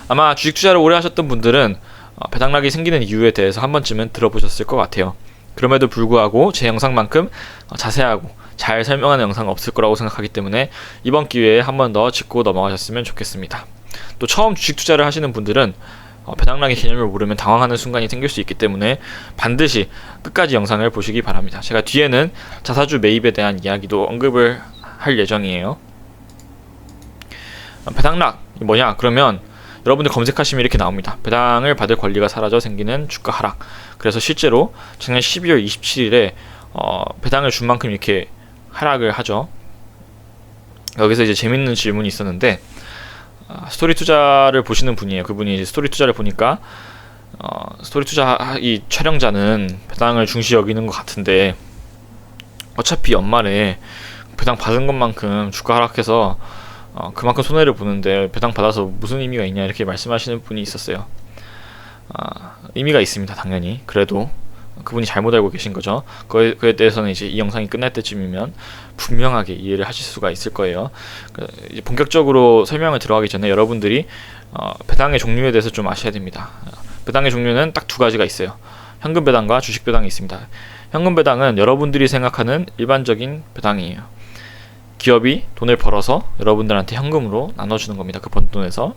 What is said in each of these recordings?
아마 주식 투자를 오래 하셨던 분들은 배당락이 생기는 이유에 대해서 한 번쯤은 들어보셨을 것 같아요. 그럼에도 불구하고 제 영상만큼 자세하고 잘 설명하는 영상은 없을 거라고 생각하기 때문에 이번 기회에 한 번 더 짚고 넘어가셨으면 좋겠습니다. 또 처음 주식 투자를 하시는 분들은 배당락의 개념을 모르면 당황하는 순간이 생길 수 있기 때문에 반드시 끝까지 영상을 보시기 바랍니다. 제가 뒤에는 자사주 매입에 대한 이야기도 언급을 할 예정이에요. 배당락이 뭐냐? 그러면 여러분들 검색하시면 이렇게 나옵니다. 배당을 받을 권리가 사라져 생기는 주가 하락. 그래서 실제로 작년 12월 27일에 배당을 준 만큼 이렇게 하락을 하죠. 여기서 이제 재밌는 질문이 있었는데 스토리 투자를 보시는 분이에요. 그분이 이제 스토리 투자를 보니까 스토리 투자 이 촬영자는 배당을 중시 여기는 것 같은데 어차피 연말에 배당 받은 것만큼 주가 하락해서 그만큼 손해를 보는데 배당 받아서 무슨 의미가 있냐 이렇게 말씀하시는 분이 있었어요. 의미가 있습니다. 당연히. 그래도 그분이 잘못 알고 계신 거죠. 그에 대해서는 이제 이 영상이 끝날 때쯤이면 분명하게 이해를 하실 수가 있을 거예요. 이제 본격적으로 설명을 들어가기 전에 여러분들이 배당의 종류에 대해서 좀 아셔야 됩니다. 배당의 종류는 딱 두 가지가 있어요. 현금 배당과 주식 배당이 있습니다. 현금 배당은 여러분들이 생각하는 일반적인 배당이에요. 기업이 돈을 벌어서 여러분들한테 현금으로 나눠주는 겁니다. 그 번 돈에서.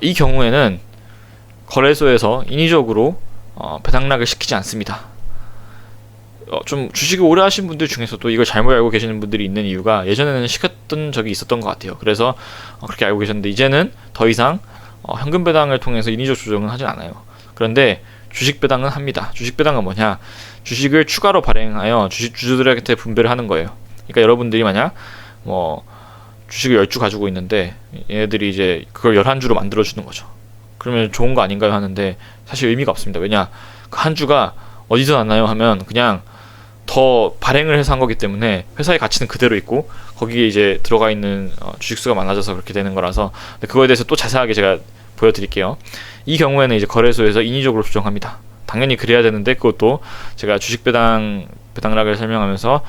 이 경우에는 거래소에서 인위적으로 배당락을 시키지 않습니다. 좀 주식을 오래 하신 분들 중에서도 이걸 잘못 알고 계시는 분들이 있는 이유가 예전에는 시켰던 적이 있었던 것 같아요. 그래서 그렇게 알고 계셨는데 이제는 더 이상 현금 배당을 통해서 인위적 조정은 하진 않아요. 그런데 주식 배당은 합니다. 주식 배당은 뭐냐? 주식을 추가로 발행하여 주주들한테 분배를 하는 거예요. 그러니까 여러분들이 만약 주식을 10주 가지고 있는데 얘네들이 이제 그걸 11주로 만들어 주는 거죠. 그러면 좋은 거 아닌가요? 하는데 사실 의미가 없습니다. 왜냐? 그 한 주가 어디서 났나요? 하면 그냥 더 발행을 해서 한 거기 때문에 회사의 가치는 그대로 있고 거기에 이제 들어가 있는 주식수가 많아져서 그렇게 되는 거라서 그거에 대해서 또 자세하게 제가 보여드릴게요. 이 경우에는 이제 거래소에서 인위적으로 조정합니다. 당연히 그래야 되는데 그것도 제가 주식 배당락을 설명하면서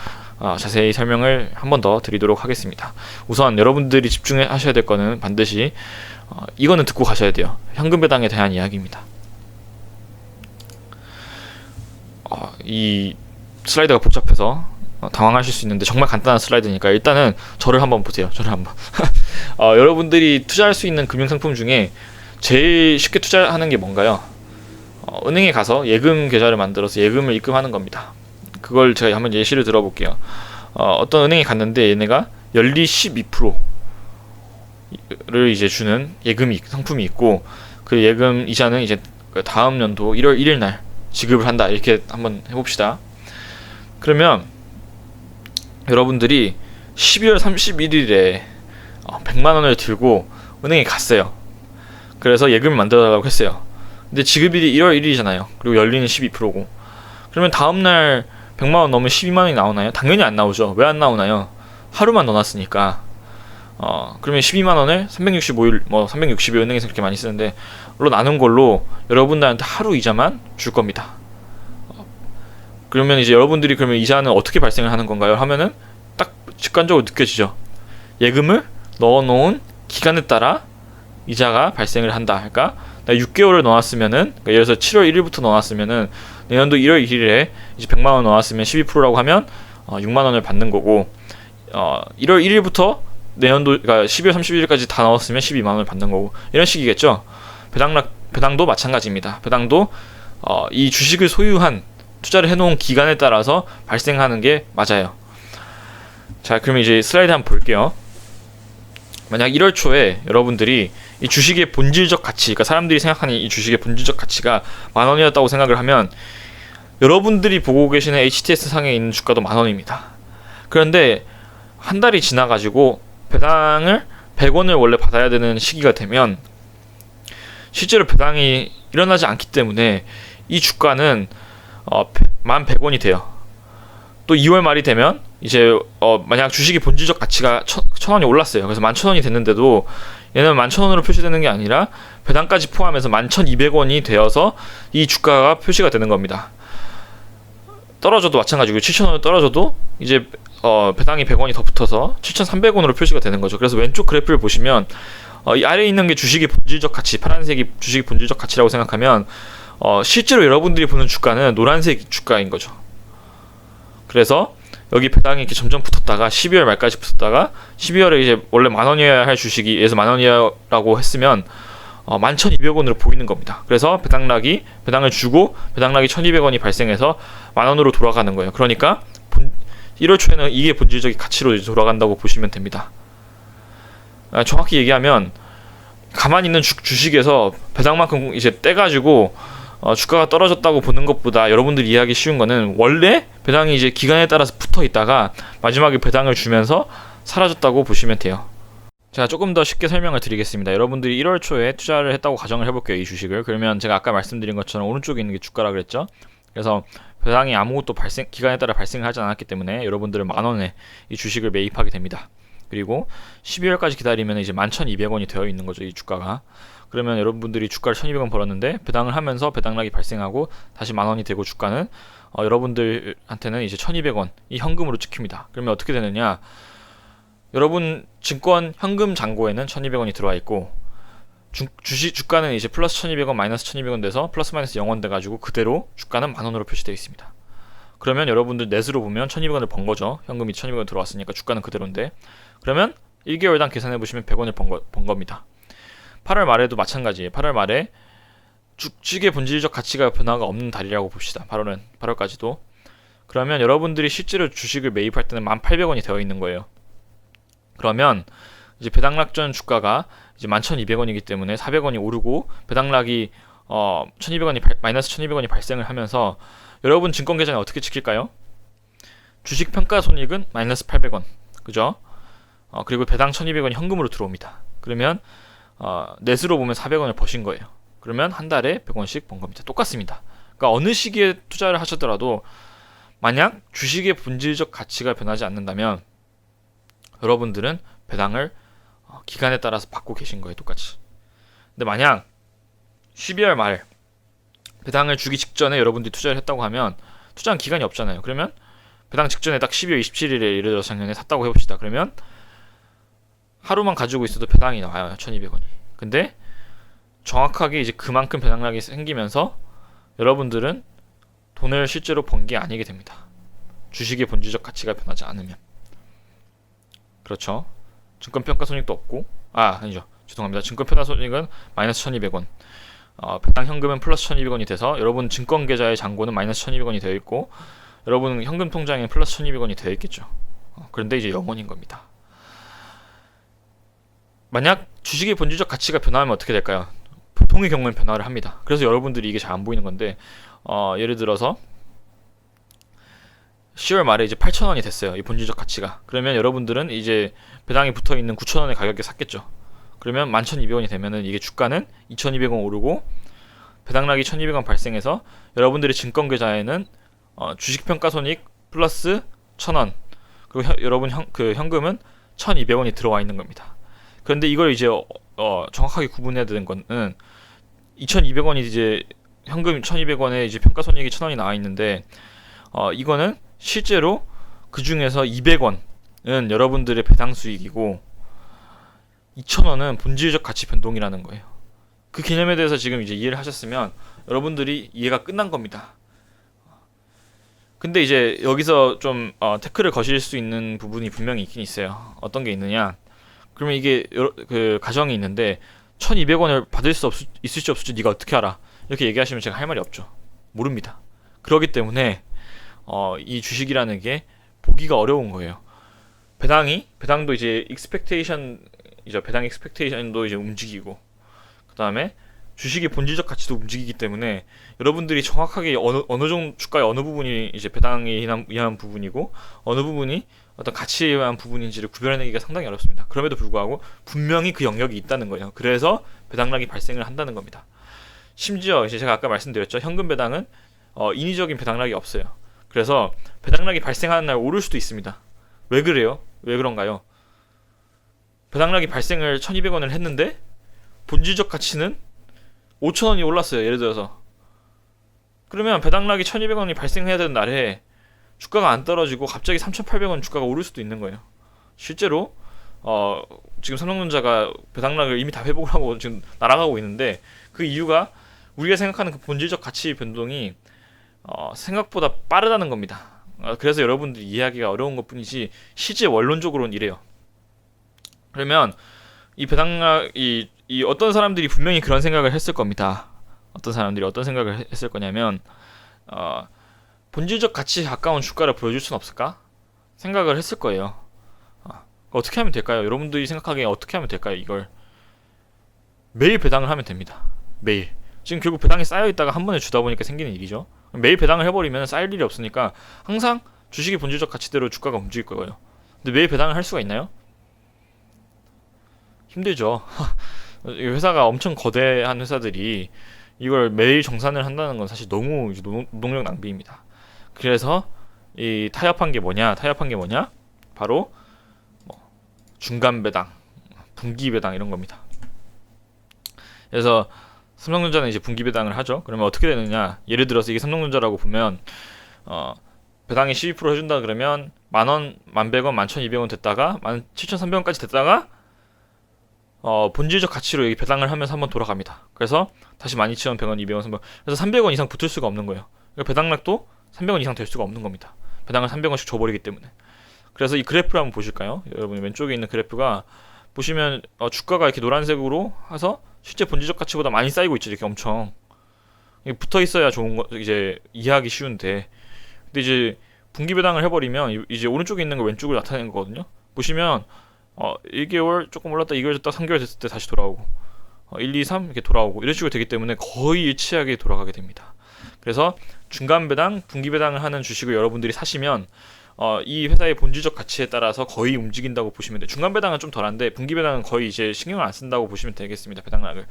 자세히 설명을 한 번 더 드리도록 하겠습니다. 우선 여러분들이 집중하셔야 될 거는 반드시 이거는 듣고 가셔야 돼요. 현금 배당에 대한 이야기입니다. 이 슬라이드가 복잡해서 당황하실 수 있는데 정말 간단한 슬라이드니까 일단은 저를 한번 보세요. 저를 한번. 여러분들이 투자할 수 있는 금융상품 중에 제일 쉽게 투자하는 게 뭔가요? 은행에 가서 예금 계좌를 만들어서 예금을 입금하는 겁니다. 그걸 제가 한번 예시를 들어볼게요. 어떤 은행에 갔는데 얘네가 연리 12%를 이제 주는 예금 상품이 있고 그 예금 이자는 이제 다음 연도 1월 1일 날 지급을 한다. 이렇게 한번 해봅시다. 그러면 여러분들이 12월 31일에 100만 원을 들고 은행에 갔어요. 그래서 예금을 만들어달라고 했어요. 근데 지급일이 1월 1일이잖아요. 그리고 연리는 12%고 그러면 다음날 100만 원 넘으면 12만 원이 나오나요? 당연히 안 나오죠. 왜 안 나오나요? 하루만 넣어놨으니까. 그러면 12만 원을 365일, 360일 은행에서 그렇게 많이 쓰는데, 로 나눈 걸로 여러분들한테 하루 이자만 줄 겁니다. 그러면 이제 여러분들이 그러면 이자는 어떻게 발생을 하는 건가요? 하면은 딱 직관적으로 느껴지죠. 예금을 넣어놓은 기간에 따라 이자가 발생을 한다. 그러니까 6개월을 넣어놨으면은, 그러니까 예를 들어서 7월 1일부터 넣어놨으면 내년도 1월 1일에 이제 100만 원 넣어놨으면 12%라고 하면 6만 원을 받는 거고 1월 1일부터 내년도 그러니까 12월 31일까지 다 넣었으면 12만 원을 받는 거고 이런 식이겠죠. 배당도 마찬가지입니다. 배당도 이 주식을 소유한 투자를 해놓은 기간에 따라서 발생하는 게 맞아요. 자, 그러면 이제 슬라이드 한번 볼게요. 만약 1월 초에 여러분들이 이 주식의 본질적 가치, 그러니까 사람들이 생각하는 이 주식의 본질적 가치가 만 원이었다고 생각을 하면 여러분들이 보고 계시는 HTS 상에 있는 주가도 만 원입니다. 그런데 한 달이 지나가지고 배당을 100원을 원래 받아야 되는 시기가 되면 실제로 배당이 일어나지 않기 때문에 이 주가는 11,100원이 돼요. 또 2월 말이 되면 이제 만약 주식의 본질적 가치가 1,000원이 올랐어요. 그래서 11,000원이 됐는데도 얘는 11,000원으로 표시되는 게 아니라 배당까지 포함해서 11,200원이 되어서 이 주가가 표시가 되는 겁니다. 떨어져도 마찬가지고 7,000원으로 떨어져도 이제 배당이 100원이 더 붙어서 7,300원으로 표시가 되는 거죠. 그래서 왼쪽 그래프를 보시면 이 아래에 있는 게 주식의 본질적 가치, 파란색이 주식의 본질적 가치라고 생각하면 실제로 여러분들이 보는 주가는 노란색 주가인 거죠. 그래서 여기 배당이 이렇게 점점 붙었다가 12월 말까지 붙었다가 12월에 이제 원래 10,000원이어야 할 주식이 예서 10,000원이라고 했으면 11,200원으로 보이는 겁니다. 그래서 배당을 주고 배당락이 1,200원이 발생해서 10,000원으로 돌아가는 거예요. 그러니까 1월 초에는 이게 본질적인 가치로 돌아간다고 보시면 됩니다. 정확히 얘기하면 가만히 있는 주식에서 배당만큼 이제 떼가지고 주가가 떨어졌다고 보는 것보다 여러분들이 이해하기 쉬운 거는 원래 배당이 이제 기간에 따라서 붙어 있다가 마지막에 배당을 주면서 사라졌다고 보시면 돼요. 제가 조금 더 쉽게 설명을 드리겠습니다. 여러분들이 1월 초에 투자를 했다고 가정을 해볼게요. 이 주식을. 그러면 제가 아까 말씀드린 것처럼 오른쪽에 있는 게 주가라 그랬죠. 그래서 배당이 아무것도 기간에 따라 발생을 하지 않았기 때문에 여러분들은 10,000원에 이 주식을 매입하게 됩니다. 그리고 12월까지 기다리면 이제 11,200원이 되어 있는 거죠. 이 주가가. 그러면 여러분들이 주가를 1,200원 벌었는데 배당을 하면서 배당락이 발생하고 다시 10,000원이 되고 주가는 여러분들한테는 이제 1,200원 이 현금으로 찍힙니다. 그러면 어떻게 되느냐? 여러분 증권 현금 잔고에는 1,200원이 들어와 있고 주가는 이제 플러스 1,200원 마이너스 1,200원 돼서 플러스 마이너스 0원 돼가지고 그대로 주가는 10,000원으로 표시되어 있습니다. 그러면 여러분들 넷으로 보면 1,200원을 번 거죠. 현금이 1,200원 들어왔으니까 주가는 그대로인데 그러면 1개월당 계산해 보시면 100원을 번 겁니다. 8월 말에도 마찬가지예요. 8월 말에 주식의 본질적 가치가 변화가 없는 달이라고 봅시다. 8월까지도. 그러면 여러분들이 실제로 주식을 매입할 때는 1,800원이 되어 있는 거예요. 그러면 이제 배당락 전 주가가 이제 11,200원이기 때문에 400원이 오르고 배당락이 1,200원이 마이너스 1,200원이 발생을 하면서 여러분 증권 계좌에 어떻게 찍힐까요? 주식 평가 손익은 마이너스 800원. 그죠? 그리고 배당 1,200원이 현금으로 들어옵니다. 그러면 넷으로 보면 400원을 버신 거예요. 그러면 한 달에 100원씩 번 겁니다. 똑같습니다. 그러니까 어느 시기에 투자를 하셨더라도 만약 주식의 본질적 가치가 변하지 않는다면 여러분들은 배당을 기간에 따라서 받고 계신 거예요. 똑같이. 근데 만약 12월 말 배당을 주기 직전에 여러분들이 투자를 했다고 하면 투자한 기간이 없잖아요. 그러면 배당 직전에 딱 12월 27일에 예를 들어서 작년에 샀다고 해봅시다. 그러면 하루만 가지고 있어도 배당이 나와요. 1,200원이. 근데 정확하게 이제 그만큼 배당락이 생기면서 여러분들은 돈을 실제로 번 게 아니게 됩니다. 주식의 본질적 가치가 변하지 않으면. 그렇죠. 증권평가손익도 없고 아니죠. 죄송합니다. 증권평가손익은 마이너스 1,200원 배당 현금은 플러스 1,200원이 돼서 여러분 증권계좌의 잔고는 마이너스 1,200원이 되어 있고 여러분 현금 통장에 플러스 1,200원이 되어 있겠죠. 그런데 이제 0원인 겁니다. 만약 주식의 본질적 가치가 변화하면 어떻게 될까요? 보통의 경우는 변화를 합니다. 그래서 여러분들이 이게 잘 안 보이는 건데 예를 들어서 10월 말에 이제 8,000원이 됐어요. 이 본질적 가치가. 그러면 여러분들은 이제 배당이 붙어 있는 9,000원의 가격에 샀겠죠. 그러면 11,200원이 되면은 이게 주가는 2,200원 오르고 배당락이 1,200원 발생해서 여러분들의 증권 계좌에는 주식 평가 손익 플러스 1,000원 그리고 여러분 현금은 1,200원이 들어와 있는 겁니다. 그런데 이걸 이제 정확하게 구분해야 되는 거는 2,200원이 이제 현금 1,200원에 이제 평가 손익이 1,000원이 나와 있는데 이거는 실제로 그 중에서 200원은 여러분들의 배당 수익이고 2,000원은 본질적 가치 변동이라는 거예요. 그 개념에 대해서 지금 이제 이해를 하셨으면 여러분들이 이해가 끝난 겁니다. 근데 이제 여기서 좀 태클을 거실 수 있는 부분이 분명히 있긴 있어요. 어떤 게 있느냐? 그러면 이게 그 가정이 있는데 1,200원을 받을 수 있을지 없을지 네가 어떻게 알아? 이렇게 얘기하시면 제가 할 말이 없죠. 모릅니다. 그렇기 때문에 이 주식이라는 게 보기가 어려운 거예요. 배당도 이제 익스펙테이션이죠. 배당 익스펙테이션도 이제 움직이고 그 다음에 주식의 본질적 가치도 움직이기 때문에 여러분들이 정확하게 어느 정도 주가의 어느 부분이 이제 배당에 의한 부분이고 어느 부분이 어떤 가치에 의한 부분인지를 구별해내기가 상당히 어렵습니다. 그럼에도 불구하고 분명히 그 영역이 있다는 거예요. 그래서 배당락이 발생을 한다는 겁니다. 심지어 이제 제가 아까 말씀드렸죠. 현금 배당은 인위적인 배당락이 없어요. 그래서 배당락이 발생하는 날 오를 수도 있습니다. 왜 그래요? 왜 그런가요? 배당락이 발생을 1,200원을 했는데 본질적 가치는 5,000원이 올랐어요. 예를 들어서. 그러면 배당락이 1,200원이 발생해야 되는 날에 주가가 안 떨어지고 갑자기 3,800원 주가가 오를 수도 있는 거예요. 실제로 지금 삼성전자가 배당락을 이미 다 회복을 하고 지금 날아가고 있는데, 그 이유가 우리가 생각하는 그 본질적 가치 변동이 생각보다 빠르다는 겁니다. 그래서 여러분들이 이해하기가 어려운 것뿐이지 실제 원론적으로는 이래요. 그러면 이 배당락 이 어떤 사람들이 분명히 그런 생각을 했을 겁니다. 어떤 사람들이 어떤 생각을 했을 거냐면, 본질적 가치에 가까운 주가를 보여줄 수는 없을까 생각을 했을 거예요. 어떻게 하면 될까요? 여러분들이 생각하기에 어떻게 하면 될까요? 이걸 매일 배당을 하면 됩니다. 매일. 지금 결국 배당이 쌓여 있다가 한 번에 주다 보니까 생기는 일이죠. 매일 배당을 해버리면 쌓일 일이 없으니까 항상 주식의 본질적 가치대로 주가가 움직일 거예요. 근데 매일 배당을 할 수가 있나요? 힘들죠. 회사가 엄청 거대한 회사들이 이걸 매일 정산을 한다는 건 사실 너무 노동력 낭비입니다. 그래서 이 타협한 게 뭐냐? 바로 중간 배당, 분기 배당 이런 겁니다. 그래서 삼성전자는 이제 분기 배당을 하죠. 그러면 어떻게 되느냐? 예를 들어서 이게 삼성전자라고 보면 배당이 12% 해준다 그러면 10,000원, 11,100원, 11,200원 됐다가 17,300원까지 됐다가 본질적 가치로 여기 배당을 하면서 한번 돌아갑니다. 그래서 다시 12,100원, 200원, 300원. 그래서 300원 이상 붙을 수가 없는 거예요. 그러니까 배당락도 300원 이상 될 수가 없는 겁니다. 배당을 300원씩 줘버리기 때문에. 그래서 이 그래프를 한번 보실까요? 여러분 왼쪽에 있는 그래프가 보시면 주가가 이렇게 노란색으로 해서 실제 본질적 가치보다 많이 쌓이고 있죠. 이렇게 엄청 붙어 있어야 좋은 거 이제 이해하기 쉬운데, 근데 이제 분기 배당을 해버리면 이제 오른쪽에 있는 거 왼쪽으로 나타내는 거거든요. 보시면 1개월 조금 올랐다 2개월 졌다 3개월 됐을 때 다시 돌아오고 1, 2, 3 이렇게 돌아오고 이런 식으로 되기 때문에 거의 일치하게 돌아가게 됩니다. 그래서 중간 배당, 분기 배당을 하는 주식을 여러분들이 사시면 이 회사의 본질적 가치에 따라서 거의 움직인다고 보시면 돼요. 중간 배당은 좀 덜한데 분기 배당은 거의 이제 신경을 안 쓴다고 보시면 되겠습니다. 배당락을.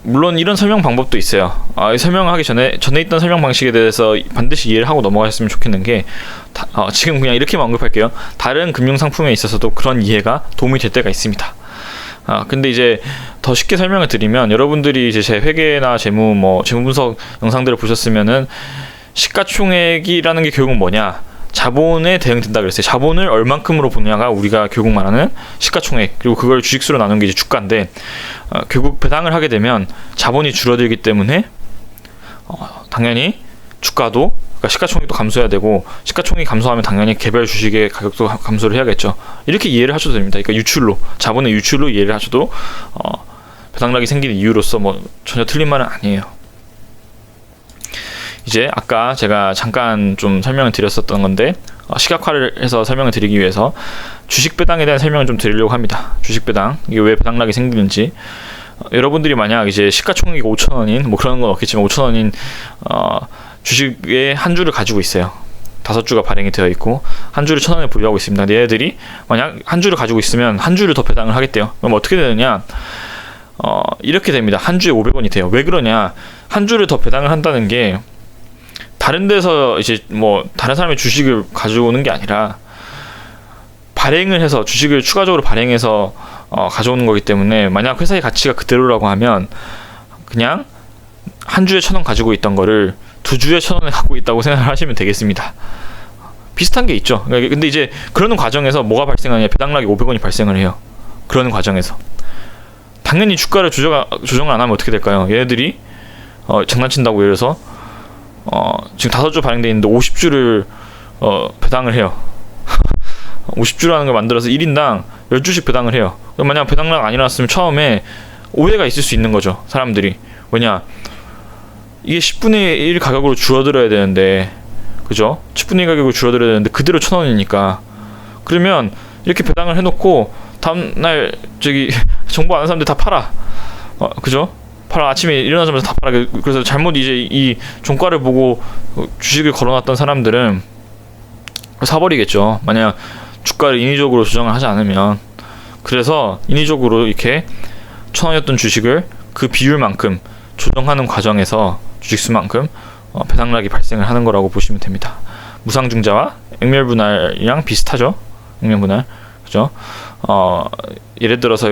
물론 이런 설명 방법도 있어요. 설명하기 전에 있던 설명 방식에 대해서 반드시 이해를 하고 넘어가셨으면 좋겠는 게 지금 그냥 이렇게만 언급할게요. 다른 금융 상품에 있어서도 그런 이해가 도움이 될 때가 있습니다. 근데 이제 더 쉽게 설명을 드리면, 여러분들이 이제 제 회계나 재무 분석 영상들을 보셨으면은 시가총액이라는 게 결국 뭐냐? 자본에 대응된다 그랬어요. 자본을 얼만큼으로 보냐가 우리가 결국 말하는 시가총액, 그리고 그걸 주식수로 나눈 게 이제 주가인데, 결국 배당을 하게 되면 자본이 줄어들기 때문에 당연히 주가도, 그러니까 시가총액도 감소해야 되고, 시가총액이 감소하면 당연히 개별 주식의 가격도 감소를 해야겠죠. 이렇게 이해를 하셔도 됩니다. 그러니까 유출로, 자본의 유출로 이해를 하셔도 배당락이 생기는 이유로서 전혀 틀린 말은 아니에요. 이제 아까 제가 잠깐 좀 설명을 드렸었던 건데, 시각화를 해서 설명을 드리기 위해서 주식 배당에 대한 설명을 좀 드리려고 합니다. 주식 배당, 이게 왜 배당락이 생기는지. 여러분들이 만약 이제 시가총액이 5,000원인 그런 건 없겠지만 5,000원인 주식의 한 주를 가지고 있어요. 5주가 발행이 되어 있고 한 주를 1,000원에 보유하고 있습니다. 얘네들이 만약 한 주를 가지고 있으면 한 주를 더 배당을 하겠대요. 그럼 어떻게 되느냐? 이렇게 됩니다. 한 주에 500원이 돼요. 왜 그러냐? 한 주를 더 배당을 한다는 게 다른 데서 이제 다른 사람의 주식을 가져오는 게 아니라 발행을 해서, 주식을 추가적으로 발행해서 가져오는 거기 때문에, 만약 회사의 가치가 그대로라고 하면 그냥 한 주에 1,000원 가지고 있던 거를 2주에 1,000원에 갖고 있다고 생각을 하시면 되겠습니다. 비슷한 게 있죠. 근데 이제 그러는 과정에서 뭐가 발생하냐? 배당락이 500원이 발생을 해요. 그러는 과정에서 당연히 주가를 조정을 안 하면 어떻게 될까요? 얘네들이 장난친다고 예를 들어서 지금 5주 발행돼 있는데 50주를 배당을 해요. 50주라는 걸 만들어서 1인당 10주씩 배당을 해요. 그럼 만약 배당락 안 일어났으면 처음에 오해가 있을 수 있는 거죠. 사람들이. 왜냐? 이게 10분의 1 가격으로 줄어들어야 되는데, 그죠? 10분의 1 가격으로 줄어들어야 되는데 그대로 1,000원이니까. 그러면 이렇게 배당을 해놓고 다음날 정보 아는 사람들 다 팔아. 그죠? 팔아. 아침에 일어나자마자 다 팔아. 그래서 잘못 이제 이 종가를 보고 주식을 걸어놨던 사람들은 사버리겠죠. 만약 주가를 인위적으로 조정을 하지 않으면. 그래서 인위적으로 이렇게 1,000원이었던 주식을 그 비율만큼 조정하는 과정에서 주식수만큼 배당락이 발생을 하는 거라고 보시면 됩니다. 무상증자와 액면분할이랑 비슷하죠. 액면분할. 그죠? 예를 들어서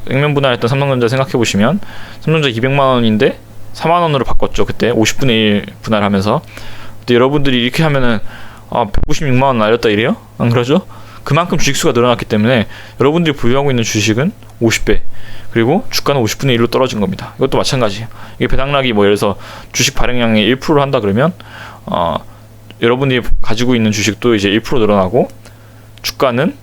액면분할했던 삼성전자 생각해 보시면, 삼성전자 200만원인데 4만원으로 바꿨죠. 그때 50분의 1 분할하면서. 근데 여러분들이 이렇게 하면은 196만원 날렸다 이래요? 안 그러죠? 그만큼 주식수가 늘어났기 때문에 여러분들이 보유하고 있는 주식은 50배, 그리고 주가는 50분의 1로 떨어진 겁니다. 이것도 마찬가지예요. 이게 배당락이 뭐 예를 들어서 주식 발행량의 1%를 한다 그러면 여러분들이 가지고 있는 주식도 이제 1% 늘어나고 주가는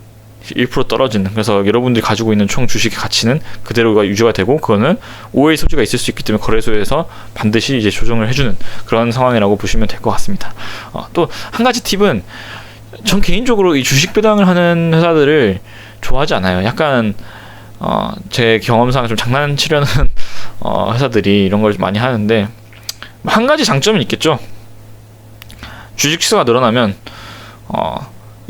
1% 떨어지는, 그래서 여러분들이 가지고 있는 총 주식의 가치는 그대로가 유지가 되고, 그거는 오해의 소지가 있을 수 있기 때문에 거래소에서 반드시 이제 조정을 해주는 그런 상황이라고 보시면 될 것 같습니다. 또 한 가지 팁은, 전 개인적으로 이 주식 배당을 하는 회사들을 좋아하지 않아요. 약간 제 경험상 좀 장난치려는 회사들이 이런 걸 많이 하는데, 한 가지 장점은 있겠죠. 주식 시세가 늘어나면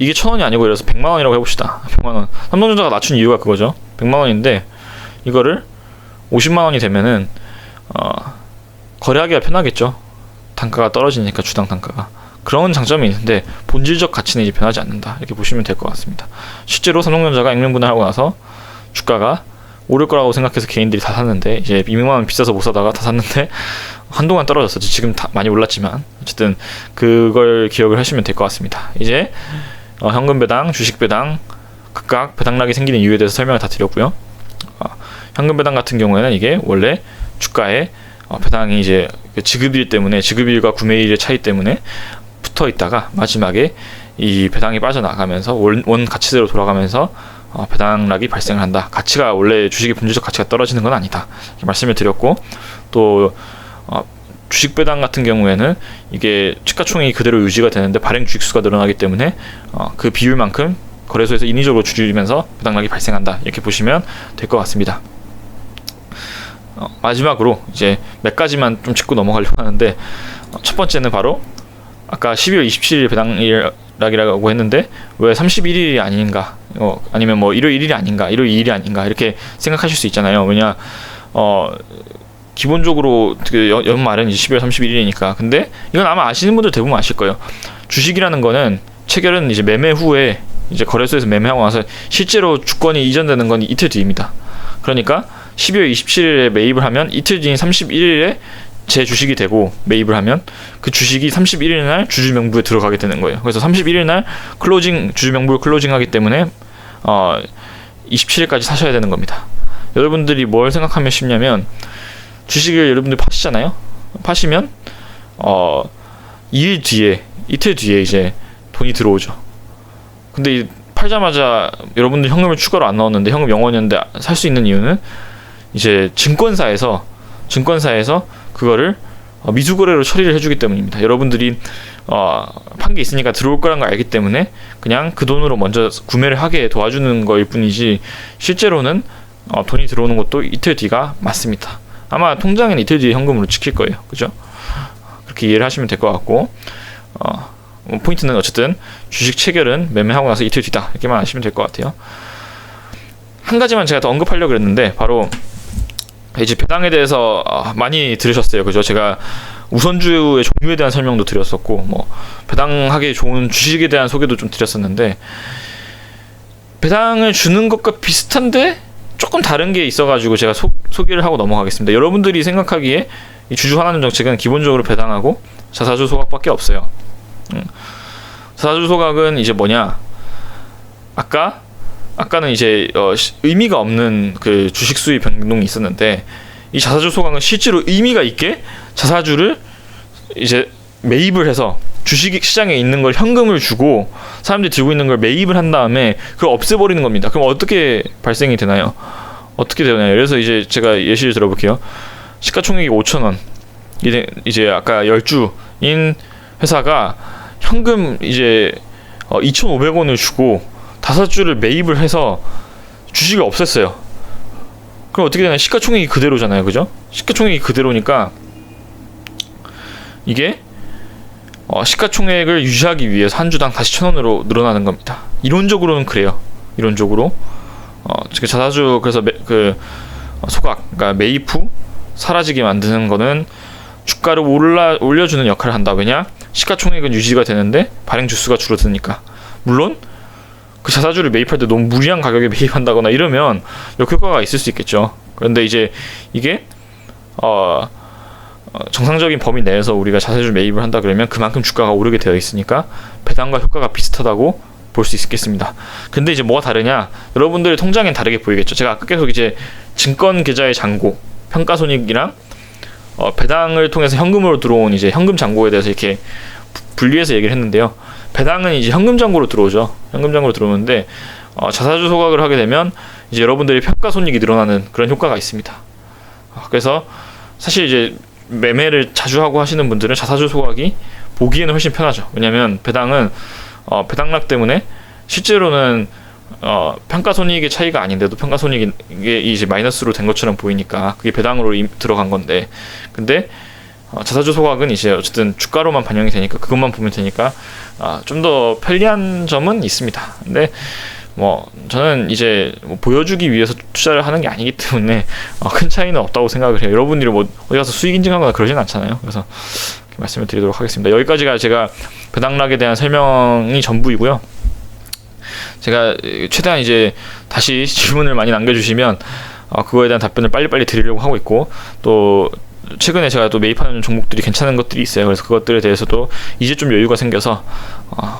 이게 1,000원이 아니고 예를 들어서 100만 원이라고 해봅시다. 100만 원. 삼성전자가 낮춘 이유가 그거죠. 100만 원인데 이거를 50만 원이 되면은 거래하기가 편하겠죠. 단가가 떨어지니까, 주당 단가가. 그런 장점이 있는데 본질적 가치는 이제 변하지 않는다, 이렇게 보시면 될 것 같습니다. 실제로 삼성전자가 액면분할하고 나서 주가가 오를 거라고 생각해서 개인들이 다 샀는데, 이제 200만 원 비싸서 못 사다가 다 샀는데 한동안 떨어졌었지. 지금 다 많이 올랐지만 어쨌든 그걸 기억을 하시면 될 것 같습니다. 이제 현금 배당, 주식 배당 각각 배당락이 생기는 이유에 대해서 설명을 다 드렸고요. 현금 배당 같은 경우에는 이게 원래 주가에 배당이 이제 지급일 때문에, 지급일과 구매일의 차이 때문에 붙어 있다가 마지막에 이 배당이 빠져나가면서 원 가치대로 돌아가면서 배당락이 발생을 한다. 가치가 원래 주식의 본질적 가치가 떨어지는 건 아니다, 이렇게 말씀을 드렸고, 또 주식 배당 같은 경우에는 이게 시가총액이 그대로 유지가 되는데 발행 주식수가 늘어나기 때문에 그 비율만큼 거래소에서 인위적으로 줄이면서 배당락이 발생한다, 이렇게 보시면 될 것 같습니다. 마지막으로 이제 몇 가지만 좀 짚고 넘어가려고 하는데, 첫 번째는 바로 아까 12월 27일 배당락이라고 했는데 왜 31일이 아닌가, 아니면 뭐 1월 1일이 아닌가, 1월 2일이 아닌가, 이렇게 생각하실 수 있잖아요. 왜냐 기본적으로 그 연말은 12월 31일이니까. 근데 이건 아마 아시는 분들 대부분 아실 거예요. 주식이라는 거는 체결은 이제 매매 후에 이제 거래소에서 매매하고 나서 실제로 주권이 이전되는 건 이틀 뒤입니다. 그러니까 12월 27일에 매입을 하면 이틀 뒤인 31일에 제 주식이 되고, 매입을 하면 그 주식이 31일 날 주주 명부에 들어가게 되는 거예요. 그래서 31일 날 클로징, 주주 명부를 클로징하기 때문에 27일까지 사셔야 되는 겁니다. 여러분들이 뭘 생각하면 쉽냐면, 주식을 여러분들 파시잖아요. 파시면 2일 뒤에, 이틀 뒤에 이제 돈이 들어오죠. 근데 팔자마자 여러분들 현금을 추가로 안 넣었는데, 현금 0원이었는데 살 수 있는 이유는 이제 증권사에서 그거를 미수거래로 처리를 해주기 때문입니다. 여러분들이 판 게 있으니까 들어올 거란 걸 알기 때문에 그냥 그 돈으로 먼저 구매를 하게 도와주는 거일 뿐이지, 실제로는 돈이 들어오는 것도 이틀 뒤가 맞습니다. 아마 통장에는 이틀 뒤에 현금으로 찍힐 거예요. 그죠? 그렇게 이해를 하시면 될 것 같고, 포인트는 어쨌든 주식 체결은 매매하고 나서 이틀 뒤다, 이렇게만 아시면 될 것 같아요. 한 가지만 제가 더 언급하려고 했는데, 바로 이제 배당에 대해서 많이 들으셨어요. 그죠? 제가 우선주의 종류에 대한 설명도 드렸었고, 뭐 배당하기 좋은 주식에 대한 소개도 좀 드렸었는데, 배당을 주는 것과 비슷한데 조금 다른 게 있어가지고 제가 소개를 하고 넘어가겠습니다. 여러분들이 생각하기에 이 주주 환원 정책은 기본적으로 배당하고 자사주 소각밖에 없어요. 자사주 소각은 이제 뭐냐? 아까는 이제 의미가 없는 그 주식 수입 변동이 있었는데, 이 자사주 소각은 실제로 의미가 있게 자사주를 이제 매입을 해서 주식 시장에 있는 걸 현금을 주고 사람들이 들고 있는 걸 매입을 한 다음에 그걸 없애버리는 겁니다. 그럼 어떻게 발생이 되나요? 어떻게 되나요? 그래서 이제 제가 예시를 들어볼게요. 시가총액이 5,000원. 이제 아까 10주인 회사가 현금 이제 2,500원을 주고 5주를 매입을 해서 주식을 없앴어요. 그럼 어떻게 되나요? 시가총액이 그대로잖아요. 그죠? 시가총액이 그대로니까 이게 시가총액을 유지하기 위해서 한 주당 다시 1,000원으로 늘어나는 겁니다. 이론적으로는 그래요. 이론적으로 자사주, 그래서 소각, 그러니까 매입 후 사라지게 만드는 거는 주가를 올려주는 역할을 한다. 왜냐? 시가총액은 유지가 되는데 발행 주수가 줄어드니까. 물론 그 자사주를 매입할 때 너무 무리한 가격에 매입한다거나 이러면 역효과가 있을 수 있겠죠. 그런데 이제 이게 정상적인 범위 내에서 우리가 자사주 매입을 한다 그러면 그만큼 주가가 오르게 되어 있으니까 배당과 효과가 비슷하다고 볼 수 있겠습니다. 근데 이제 뭐가 다르냐? 여러분들의 통장엔 다르게 보이겠죠. 제가 아까 계속 이제 증권 계좌의 잔고, 평가손익이랑 배당을 통해서 현금으로 들어온 이제 현금 잔고에 대해서 이렇게 분리해서 얘기를 했는데요. 배당은 이제 현금 잔고로 들어오죠. 현금 잔고로 들어오는데 자사주 소각을 하게 되면 이제 여러분들의 평가손익이 늘어나는 그런 효과가 있습니다. 그래서 사실 이제 매매를 자주 하고 하시는 분들은 자사주 소각이 보기에는 훨씬 편하죠. 왜냐하면 배당은 배당락 때문에 실제로는 평가손익의 차이가 아닌데도 평가손익이 이제 마이너스로 된 것처럼 보이니까 그게 배당으로 들어간 건데, 근데 자사주 소각은 이제 어쨌든 주가로만 반영이 되니까 그것만 보면 되니까 좀 더 편리한 점은 있습니다. 근데 뭐 저는 이제 보여주기 위해서 투자를 하는 게 아니기 때문에 큰 차이는 없다고 생각을 해요. 여러분들이 뭐 어디 가서 수익 인증하거나 그러진 않잖아요. 그래서 이렇게 말씀을 드리도록 하겠습니다. 여기까지가 제가 배당락에 대한 설명이 전부이고요. 제가 최대한 이제 다시 질문을 많이 남겨주시면 그거에 대한 답변을 빨리빨리 드리려고 하고 있고, 또 최근에 제가 또 매입하는 종목들이 괜찮은 것들이 있어요. 그래서 그것들에 대해서도 이제 좀 여유가 생겨서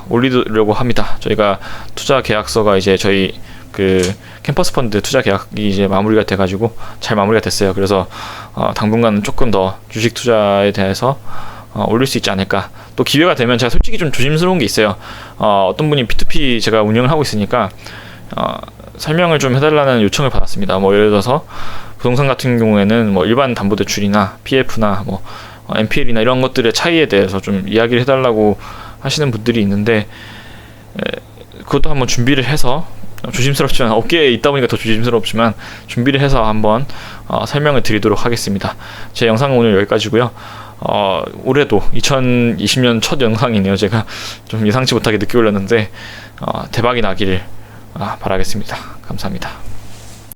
올리려고 합니다. 저희가 투자 계약서가 이제 저희 그 캠퍼스 펀드 투자 계약이 이제 마무리가 돼가지고 잘 마무리가 됐어요. 그래서 당분간은 조금 더 주식 투자에 대해서 올릴 수 있지 않을까. 또 기회가 되면 제가 솔직히 좀 조심스러운 게 있어요. 어떤 분이 P2P 제가 운영을 하고 있으니까 설명을 좀 해달라는 요청을 받았습니다. 뭐 예를 들어서 부동산 같은 경우에는 뭐 일반 담보대출이나 PF나 뭐 NPL이나 이런 것들의 차이에 대해서 좀 이야기를 해달라고 하시는 분들이 있는데, 그것도 한번 준비를 해서, 조심스럽지만 업계에 있다 보니까 더 조심스럽지만 준비를 해서 한번 설명을 드리도록 하겠습니다. 제 영상은 오늘 여기까지고요. 올해도 2020년 첫 영상이네요. 제가 좀 예상치 못하게 늦게 올렸는데 대박이 나기를 바라겠습니다. 감사합니다.